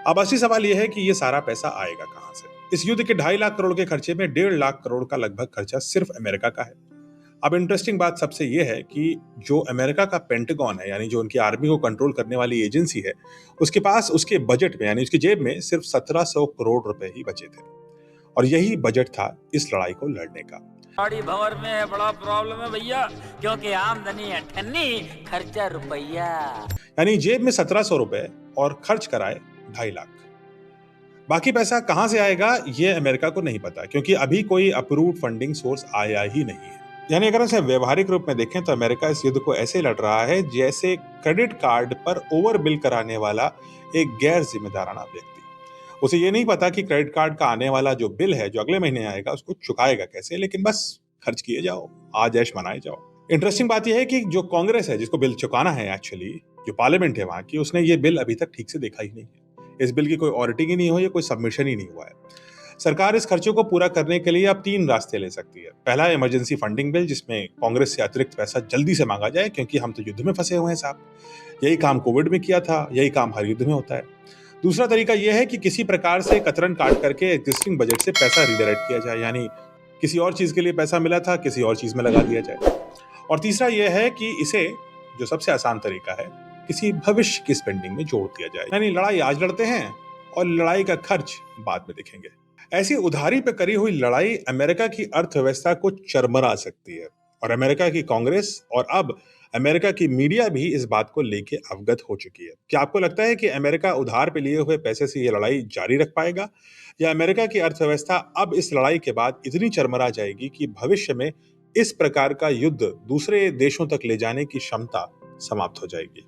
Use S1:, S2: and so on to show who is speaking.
S1: अब असली सवाल यह है कि ये सारा पैसा आएगा कहां से। इस युद्ध के 2.5 लाख करोड़ के खर्चे में 1.5 लाख करोड़ का लगभग खर्चा सिर्फ अमेरिका का है। अब इंटरेस्टिंग बात सबसे ये है कि जो अमेरिका का पेंटागन है, यानी जो उनकी आर्मी को कंट्रोल करने वाली एजेंसी है, उसके पास उसके बजट में यानी उसकी जेब में सिर्फ 1700 करोड़ रुपए ही बचे थे। और यही बजट था इस लड़ाई को लड़ने का।
S2: गाड़ी भंवर में है, बड़ा प्रॉब्लम है भैया, क्योंकि आमदनी है ठन्नी, खर्चा रुपया।
S1: यानी जेब में 1700 रुपए और खर्च कराए 2.5 लाख। बाकी पैसा कहां से आएगा ये अमेरिका को नहीं पता, क्योंकि अभी कोई अप्रूव्ड फंडिंग सोर्स आया ही नहीं है। यानी अगर इसे व्यवहारिक रूप में देखें तो अमेरिका इस युद्ध को ऐसे लड़ रहा है जैसे क्रेडिट कार्ड पर ओवर बिल कराने वाला एक गैर जिम्मेदाराना व्यक्ति। उसे ये नहीं पता कि क्रेडिट कार्ड का आने वाला जो बिल है, जो अगले महीने आएगा, उसको चुकाएगा कैसे, लेकिन बस खर्च किए जाओ, आज ऐश मनाए जाओ। इंटरेस्टिंग बात यह है कि जो कांग्रेस है, जिसको बिल चुकाना है, एक्चुअली जो पार्लियामेंट है वहां की, उसने ये बिल अभी तक ठीक से देखा ही नहीं है। इस बिल की कोई ऑडिटिंग ही नहीं हुई है, कोई सबमिशन ही नहीं हुआ है। सरकार इस खर्चों को पूरा करने के लिए अब 3 रास्ते ले सकती है। पहला, इमरजेंसी फंडिंग बिल, जिसमें कांग्रेस से अतिरिक्त पैसा जल्दी से मांगा जाए, क्योंकि हम तो युद्ध में फंसे हुए हैं साहब। यही काम कोविड में किया था, यही काम हर युद्ध में होता है। दूसरा तरीका यह है कि किसी प्रकार से कतरन काट करके एग्जिस्टिंग बजट से पैसा रिडायरेक्ट किया जाए, यानी किसी और चीज के लिए पैसा मिला था, किसी और चीज में लगा दिया जाए। और तीसरा यह है कि इसे, जो सबसे आसान तरीका है, किसी भविष्य की स्पेंडिंग में जोड़ दिया जाए, यानी लड़ाई आज लड़ते हैं और लड़ाई का खर्च बाद में देखेंगे। ऐसी उधारी पे करी हुई लड़ाई अमेरिका की अर्थव्यवस्था को चरमरा सकती है, और अमेरिका की कांग्रेस और अब अमेरिका की मीडिया भी इस बात को लेके अवगत हो चुकी है। क्या आपको लगता है कि अमेरिका उधार पे लिए हुए पैसे से ये लड़ाई जारी रख पाएगा, या अमेरिका की अर्थव्यवस्था अब इस लड़ाई के बाद इतनी चरमरा जाएगी कि भविष्य में इस प्रकार का युद्ध दूसरे देशों तक ले जाने की क्षमता समाप्त हो जाएगी?